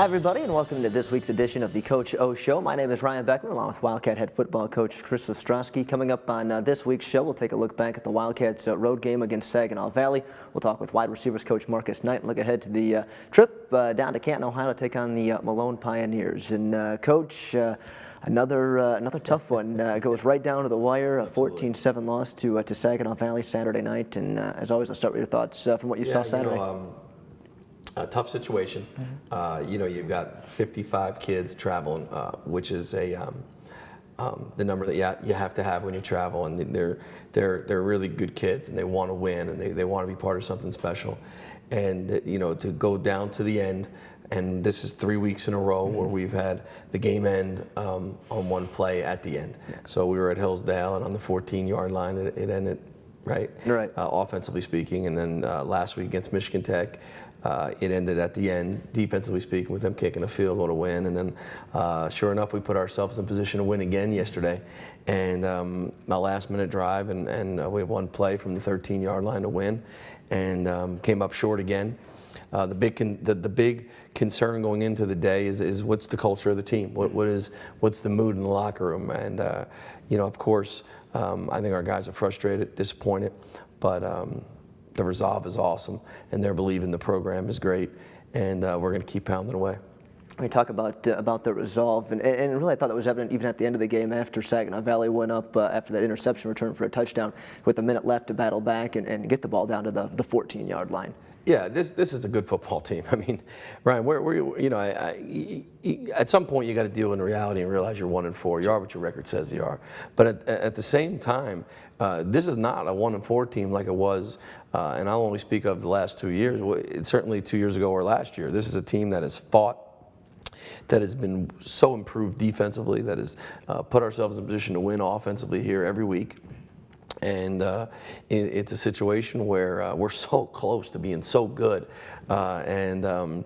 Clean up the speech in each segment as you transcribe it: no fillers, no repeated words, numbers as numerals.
Hi everybody, and welcome to this week's edition of the Coach O Show. My name is Ryan Beckman, along with Wildcat head football coach Chris Ostrowsky. Coming up on this week's show, we'll take a look back at the Wildcats' road game against Saginaw Valley. We'll talk with wide receivers coach Marcus Knight and look ahead to the trip down to Canton, Ohio to take on the Malone Pioneers. And Coach, another tough one goes right down to the wire. A 14-7 loss to Saginaw Valley Saturday night. And as always, I'll start with your thoughts from what you saw Saturday. A tough situation. You've got 55 kids traveling, which is the number that you have to have when you travel, and they're really good kids, and they want to win, and they want to be part of something special, and to go down to the end, and this is 3 weeks in a row where we've had the game end on one play at the end. So we were at Hillsdale, and on the 14-yard line, it ended. Right. Offensively speaking, and then last week against Michigan Tech, it ended at the end, defensively speaking, with them kicking a field goal to win. And then, sure enough, we put ourselves in position to win again yesterday. And my last-minute drive, and we have one play from the 13-yard line to win, and came up short again. The big concern going into the day is what's the culture of the team? What's the mood in the locker room? And of course, I think our guys are frustrated, disappointed, but the resolve is awesome, and their belief in the program is great, and we're going to keep pounding away. We talk about the resolve, and really I thought that was evident even at the end of the game after Saginaw Valley went up after that interception return for a touchdown with a minute left to battle back and get the ball down to the 14-yard line. Yeah, this is a good football team. I mean, Ryan, at some point you got to deal in reality and realize you're 1-4. You are what your record says you are. But at the same time, this is not a 1-4 team like it was, and I'll only speak of the last 2 years. Certainly 2 years ago or last year. This is a team that has fought, that has been so improved defensively, that has put ourselves in a position to win offensively here every week. And it's a situation where we're so close to being so good, the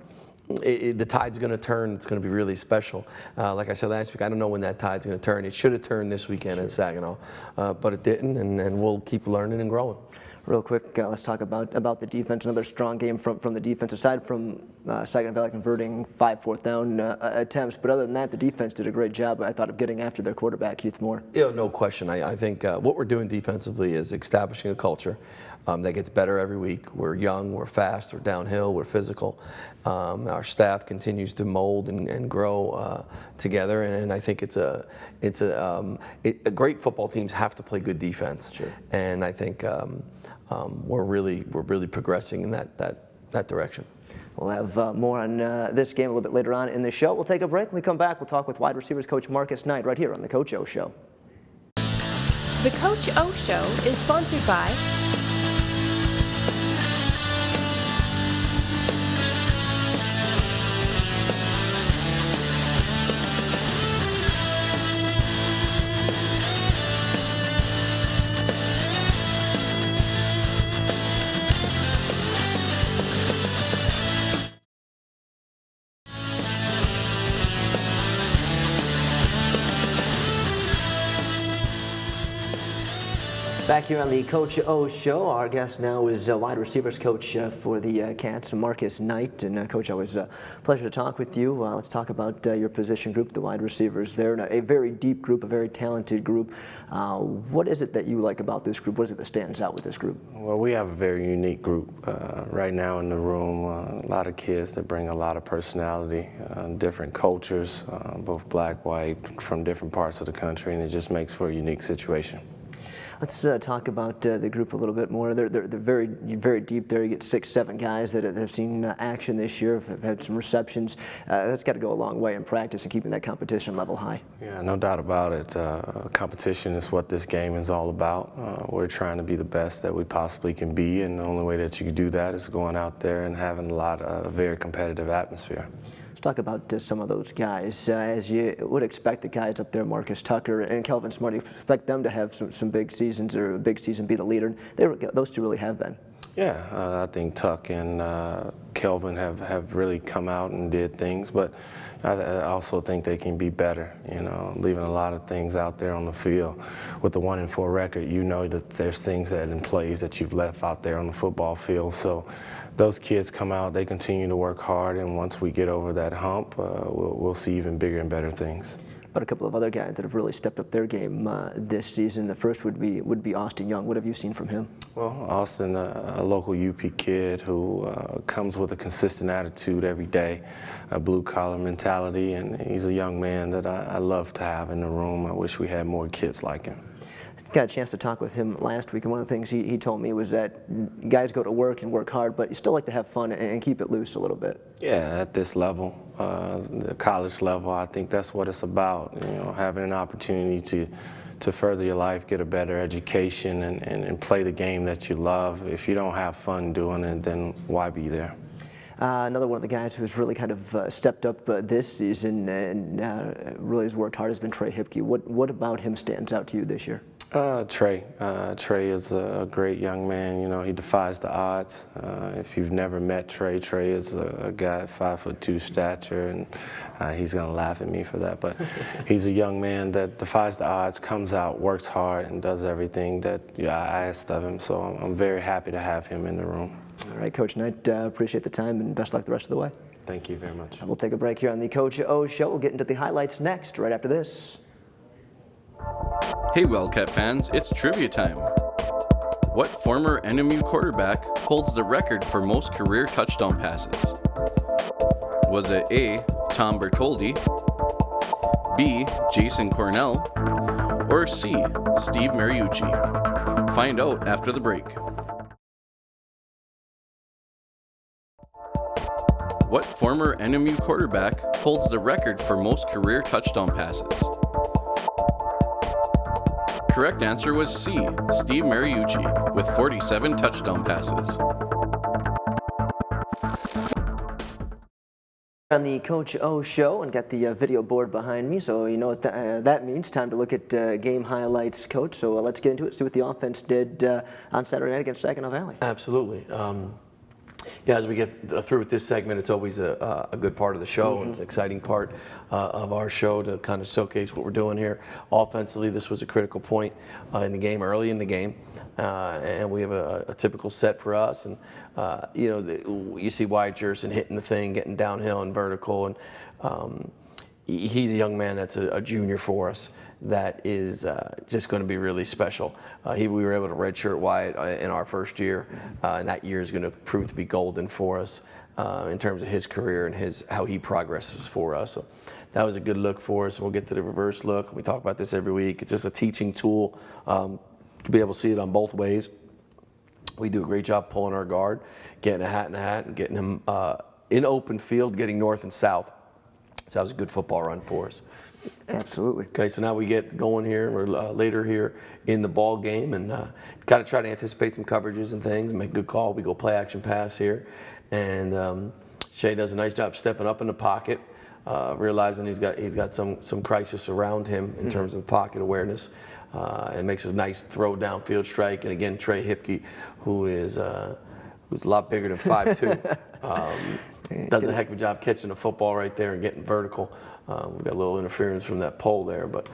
tide's going to turn. It's going to be really special. Like I said last week, I don't know when that tide's going to turn. It should have turned this weekend at Saginaw, but it didn't, and we'll keep learning and growing. Real quick, let's talk about the defense. Another strong game from the defense, aside from Saginaw Valley converting 5 fourth-down attempts. But other than that, the defense did a great job, I thought, of getting after their quarterback, Keith Moore. Yeah, no question. I think what we're doing defensively is establishing a culture that gets better every week. We're young, we're fast, we're downhill, we're physical. Our staff continues to mold and grow together, and I think great football teams have to play good defense. Sure. And I think we're really progressing in that direction. We'll have more on this game a little bit later on in the show. We'll take a break. When we come back, we'll talk with wide receivers coach Marcus Knight right here on the Coach O Show. The Coach O Show is sponsored by Back here on the Coach O Show, our guest now is wide receivers coach for the Cats, Marcus Knight. And Coach, always a pleasure to talk with you. Let's talk about your position group, the wide receivers. They're a very deep group, a very talented group. What is it that you like about this group? What is it that stands out with this group? Well, we have a very unique group right now in the room. A lot of kids that bring a lot of personality, different cultures, both black, white, from different parts of the country, and it just makes for a unique situation. Let's talk about the group a little bit more. They're very deep there. You get 6, 7 guys that have seen action this year, have had some receptions. That's got to go a long way in practice and keeping that competition level high. Yeah, no doubt about it. Competition is what this game is all about. We're trying to be the best that we possibly can be, and the only way that you can do that is going out there and having a very competitive atmosphere. Let's talk about some of those guys. As you would expect, the guys up there, Marcus Tucker and Kelvin Smart, you expect them to have some big seasons, or a big season be the leader. Those two really have been. Yeah, I think Tuck and Kelvin have really come out and did things, but I also think they can be better, you know, leaving a lot of things out there on the field. With the 1-4 record, you know that there's things that in plays that you've left out there on the football field. So those kids come out, they continue to work hard, and once we get over that hump, we'll see even bigger and better things. But a couple of other guys that have really stepped up their game this season. The first would be Austin Young. What have you seen from him? Well, Austin, a local UP kid who comes with a consistent attitude every day, a blue-collar mentality, and he's a young man that I love to have in the room. I wish we had more kids like him. Got a chance to talk with him last week, and one of the things he told me was that guys go to work and work hard, but you still like to have fun and keep it loose a little bit. Yeah, at this level, the college level, I think that's what it's about. You know, having an opportunity to further your life, get a better education, and play the game that you love. If you don't have fun doing it, then why be there? Another one of the guys who's really kind of stepped up this season and really has worked hard has been Trey Hipke. What about him stands out to you this year? Trey is a great young man. You know, he defies the odds. If you've never met Trey is a guy at 5'2" stature, and he's gonna laugh at me for that. But he's a young man that defies the odds, comes out, works hard, and does everything that I asked of him. So I'm very happy to have him in the room. All right, Coach Knight, appreciate the time and best luck the rest of the way. Thank you very much. We'll take a break here on the Coach O Show. We'll get into the highlights next, right after this. Hey Wildcat fans, it's trivia time. What former NMU quarterback holds the record for most career touchdown passes? Was it A, Tom Bertoldi, B, Jason Cornell, or C, Steve Mariucci? Find out after the break. What former NMU quarterback holds the record for most career touchdown passes? Correct answer was C, Steve Mariucci, with 47 touchdown passes. On the Coach O Show and got the video board behind me, so you know what that means. Time to look at game highlights, Coach. So let's get into it, see what the offense did on Saturday night against Saginaw Valley. Absolutely. Yeah, as we get through with this segment, it's always a good part of the show, and it's an exciting part of our show to kind of showcase what we're doing here. Offensively, this was a critical point in the game, early in the game, and we have a typical set for us. And you know, you see Wyatt Jerson hitting the thing, getting downhill and vertical, and he's a young man that's a junior for us that is just going to be really special. We were able to redshirt Wyatt in our first year, and that year is going to prove to be golden for us in terms of his career and how he progresses for us. So that was a good look for us. We'll get to the reverse look. We talk about this every week. It's just a teaching tool to be able to see it on both ways. We do a great job pulling our guard, getting a hat in a hat, and getting him in open field, getting north and south. So that was a good football run for us. Absolutely. Okay, so now we get going here. We're later here in the ball game, and got to try to anticipate some coverages and things, and make a good call. We go play action pass here, and Shea does a nice job stepping up in the pocket, realizing he's got some crisis around him in terms of pocket awareness, and makes a nice throw downfield strike. And again, Trey Hipke, who's a lot bigger than 5'2", does a heck of a job catching the football right there and getting vertical. We got a little interference from that pole there, but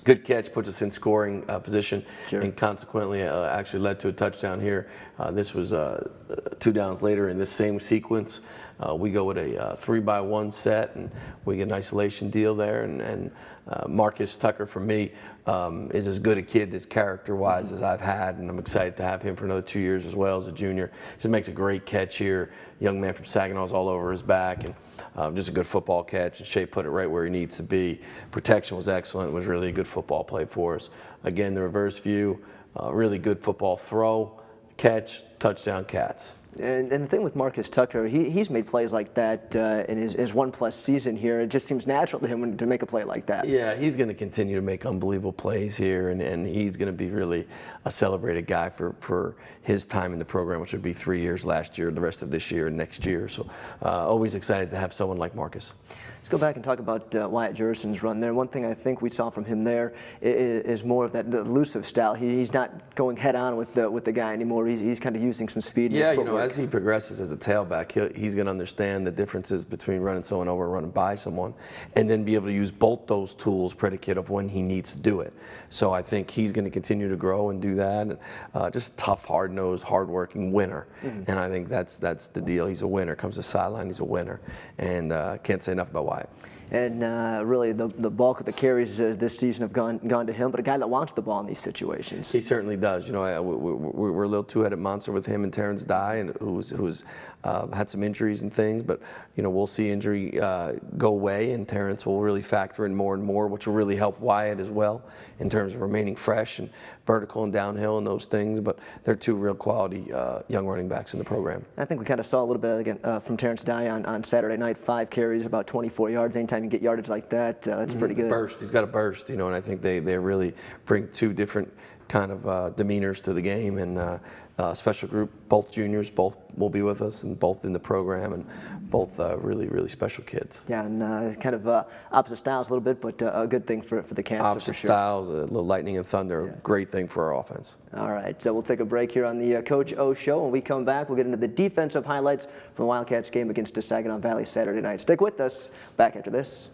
good catch, puts us in scoring position, and consequently actually led to a touchdown here. This was 2 downs later in this same sequence. We go with a 3-by-1 set, and we get an isolation deal there. And Marcus Tucker, for me, is as good a kid as character-wise as I've had, and I'm excited to have him for another 2 years as well as a junior. Just makes a great catch here. Young man from Saginaw's all over his back, and just a good football catch, and Shea put it right where he needs to be. Protection was excellent. It was really a good football play for us. Again, the reverse view, really good football throw, catch, touchdown, Cats. And the thing with Marcus Tucker, he's made plays like that in his 1+ season here. It just seems natural to him to make a play like that. Yeah, he's going to continue to make unbelievable plays here, and he's going to be really a celebrated guy for his time in the program, which would be 3 years last year, the rest of this year, and next year. So always excited to have someone like Marcus. Let's go back and talk about Wyatt Jurison's run there. One thing I think we saw from him there is more of that elusive style. He's not going head on with the guy anymore. He's kind of using some speed. Yeah, you know, as he progresses as a tailback, he's going to understand the differences between running someone over and running by someone, and then be able to use both those tools predicate of when he needs to do it. So I think he's going to continue to grow and do that. Just tough, hard-nosed, hard-working winner. And I think that's the deal. He's a winner. Comes to sideline, he's a winner. And can't say enough about Wyatt. And really, the bulk of the carries this season have gone to him, but a guy that wants the ball in these situations. He certainly does. You know, we're a little two-headed monster with him and Terrence Dye, and who's had some injuries and things, but you know, we'll see injury go away, and Terrence will really factor in more and more, which will really help Wyatt as well in terms of remaining fresh and vertical and downhill and those things. But they're two real quality young running backs in the program. I think we kind of saw a little bit again from Terrence Dye on Saturday night. 5 carries, about 24 yards. Anytime you get yardage like that, that's pretty good. Burst. He's got a burst, you know, and I think they really bring two different kind of demeanors to the game, and special group, both juniors, both will be with us, and both in the program, and both really, really special kids. Yeah, and kind of opposite styles a little bit, but a good thing for the Cats. Opposite for sure. styles, a little lightning and thunder, a great thing for our offense. All right, so we'll take a break here on the Coach O Show. When we come back, we'll get into the defensive highlights from the Wildcats game against the Saginaw Valley Saturday night. Stick with us. Back after this.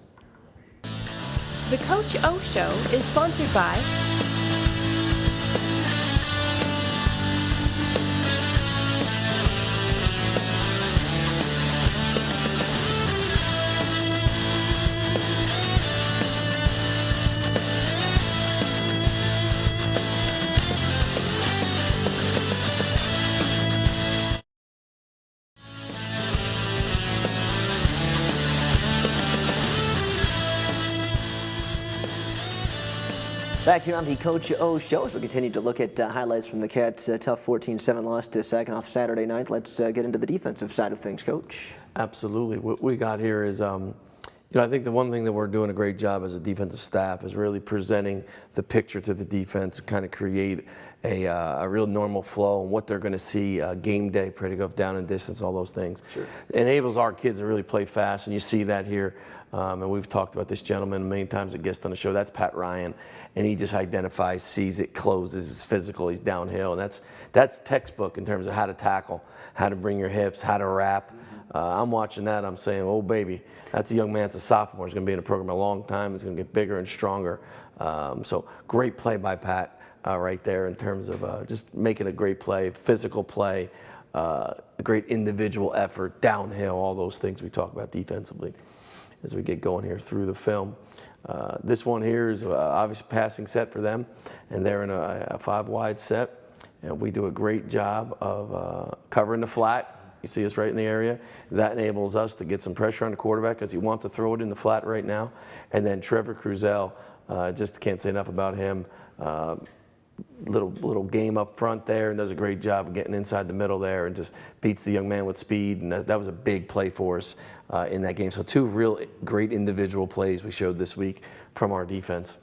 The Coach O Show is sponsored by Back here on the Coach O Show as we continue to look at highlights from the Cats' tough 14-7 loss to Saginaw Saturday night. Let's get into the defensive side of things, Coach. Absolutely. What we got here is, you know, I think the one thing that we're doing a great job as a defensive staff is really presenting the picture to the defense, kind of create a real normal flow and what they're going to see game day, pretty go down and distance, all those things. Sure. It enables our kids to really play fast, and you see that here. And we've talked about this gentleman many times, a guest on the show. That's Pat Ryan, and he just identifies, sees it, closes, is physical, he's downhill, and that's textbook in terms of how to tackle, how to bring your hips, how to wrap. I'm watching that, I'm saying, oh baby, that's a young man, it's a sophomore, he's going to be in the program a long time, he's going to get bigger and stronger. So great play by Pat right there in terms of just making a great play, physical play, a great individual effort, downhill, all those things we talk about defensively as we get going here through the film. This one here is obviously passing set for them, and they're in a 5-wide set, and we do a great job of covering the flat. You see us right in the area. That enables us to get some pressure on the quarterback because he wants to throw it in the flat right now. And then Trevor Cruzel, just can't say enough about him. Little game up front there, and does a great job of getting inside the middle there and just beats the young man with speed, and that was a big play for us in that game. So 2 real great individual plays we showed this week from our defense.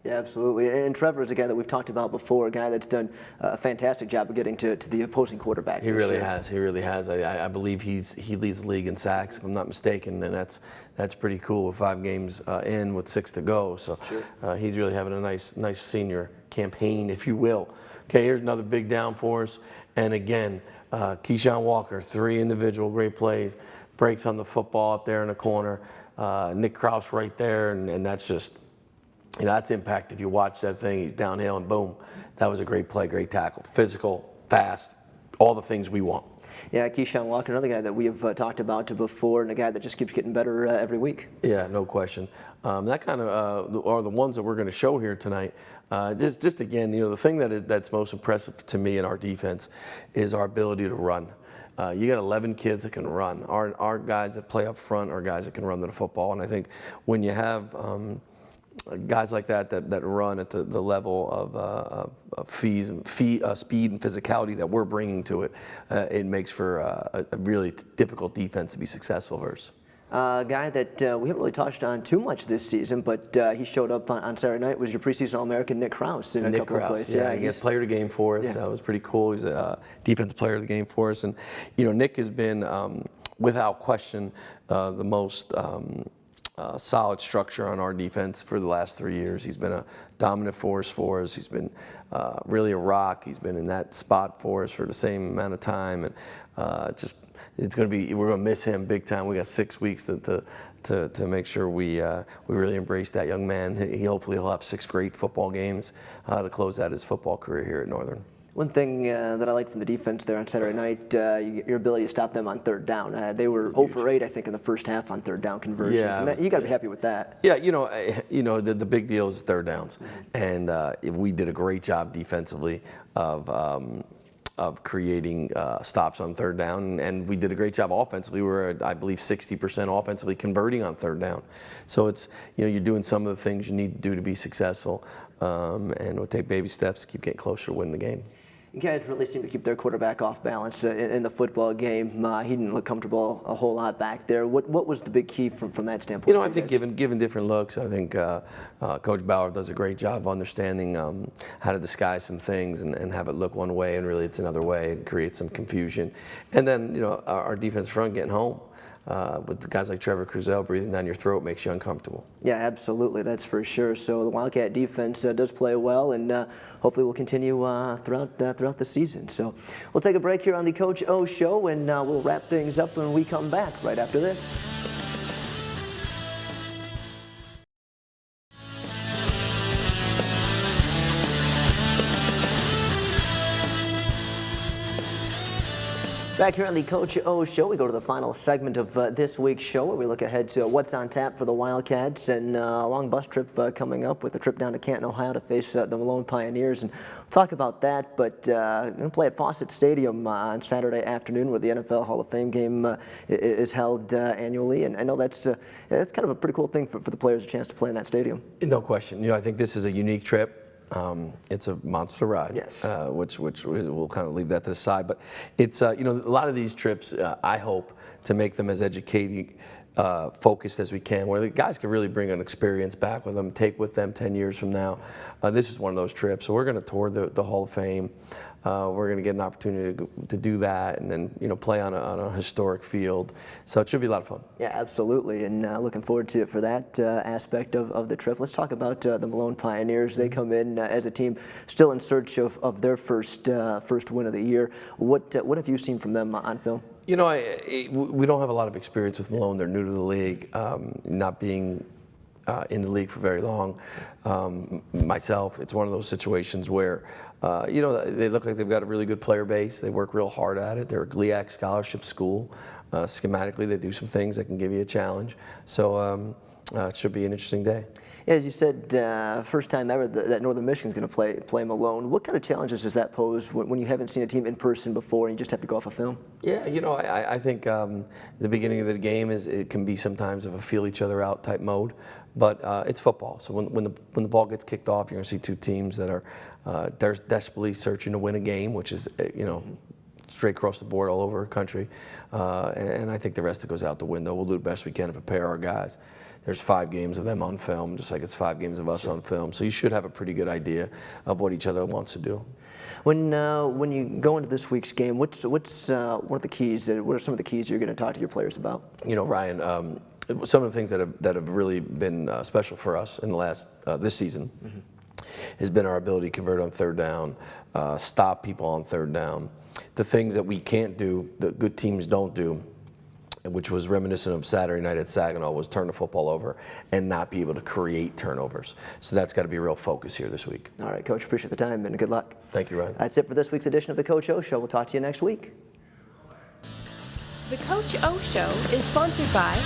Yeah, absolutely. And Trevor is a guy that we've talked about before, a guy that's done a fantastic job of getting to the opposing quarterback. He really has. He really has. I believe he leads the league in sacks, if I'm not mistaken, and that's pretty cool with 5 games in with 6 to go. So sure. He's really having a nice senior campaign, if you will. Okay, here's another big down for us. And again, Keyshawn Walker, 3 individual great plays, breaks on the football up there in the corner. Nick Kraus right there, and that's just, you know, that's impact. If you watch that thing, he's downhill and boom. That was a great play, great tackle. Physical, fast, all the things we want. Yeah, Keyshawn Walker, another guy that we have talked about before, and a guy that just keeps getting better every week. Yeah, no question. That kind of are the ones that we're going to show here tonight. Just again, you know, the thing that's most impressive to me in our defense is our ability to run. You got 11 kids that can run. Our guys that play up front are guys that can run to the football, and I think when you have guys like that run at the level of speed and physicality that we're bringing to it, it makes for a really difficult defense to be successful versus. A guy that we haven't really touched on too much this season, but he showed up on Saturday night, was your preseason All-American Nick Kraus in a couple of plays. Yeah, he gets player of the game for us. Yeah. That was pretty cool. He's a defensive player of the game for us. And, you know, Nick has been, without question, the most solid structure on our defense for the last 3 years. He's been a dominant force for us. He's been really a rock. He's been in that spot for us for the same amount of time, and it's going to be, we're going to miss him big time. We got 6 weeks to make sure we really embrace that young man. Hopefully he'll have 6 great football games to close out his football career here at Northern. One thing that I liked from the defense there on Saturday night, your ability to stop them on third down. They were 0 for 8, I think, in the first half on third down conversions. Yeah, and you got to be happy with that. Yeah, the big deal is third downs, and we did a great job defensively of creating stops on third down, and we did a great job offensively. We were, I believe, 60% offensively converting on third down. So it's, you're doing some of the things you need to do to be successful, and we'll take baby steps to keep getting closer to winning the game. You guys really seem to keep their quarterback off balance in the football game. He didn't look comfortable a whole lot back there. What was the big key from that standpoint? I think given different looks, I think Coach Bauer does a great job of understanding how to disguise some things and have it look one way and really it's another way and create some confusion. And then our defense front getting home. With the guys like Trevor Cruzel breathing down your throat makes you uncomfortable. Yeah, absolutely, that's for sure. So the Wildcat defense does play well, and hopefully will continue throughout the season. So we'll take a break here on the Coach O Show, and we'll wrap things up when we come back right after this. Back here on the Coach O Show, we go to the final segment of this week's show where we look ahead to what's on tap for the Wildcats and a long bus trip coming up with a trip down to Canton, Ohio to face the Malone Pioneers. And we'll talk about that, but going to play at Fawcett Stadium on Saturday afternoon where the NFL Hall of Fame game is held annually. And I know that's kind of a pretty cool thing for the players, a chance to play in that stadium. No question. I think this is a unique trip. It's a monster ride, yes. Which we'll kind of leave that to the side. But it's a lot of these trips, I hope to make them as educating, focused as we can, where the guys can really bring an experience back with them, take with them 10 years from now. This is one of those trips. So we're going to tour the Hall of Fame. We're going to get an opportunity to do that, and then play on a historic field. So it should be a lot of fun. Yeah, absolutely, and looking forward to it for that aspect of the trip. Let's talk about the Malone Pioneers. They come in as a team still in search of their first win of the year. What have you seen from them on film? We don't have a lot of experience with Malone. They're new to the league, not being in the league for very long. Myself, it's one of those situations where, they look like they've got a really good player base. They work real hard at it. They're a GLIAC scholarship school. Schematically, they do some things that can give you a challenge. So it should be an interesting day. Yeah, as you said, first time ever that Northern Michigan's going to play Malone. What kind of challenges does that pose when you haven't seen a team in person before and you just have to go off a film? Yeah, I think the beginning of the game it can be sometimes of a feel each other out type mode, but it's football. So when the ball gets kicked off, you're going to see two teams that are they're desperately searching to win a game, which is straight across the board all over the country, and I think the rest of it goes out the window. We'll do the best we can to prepare our guys. There's 5 games of them on film, just like it's 5 games of us on film. So you should have a pretty good idea of what each other wants to do. When you go into this week's game, what are the keys? What are some of the keys you're going to talk to your players about? Ryan, some of the things that have really been special for us in the last this season has been our ability to convert on third down, stop people on third down. The things that we can't do, that good teams don't do, which was reminiscent of Saturday night at Saginaw, was turn the football over and not be able to create turnovers. So that's got to be a real focus here this week. All right, Coach, appreciate the time and good luck. Thank you, Ryan. That's it for this week's edition of the Coach O Show. We'll talk to you next week. The Coach O Show is sponsored by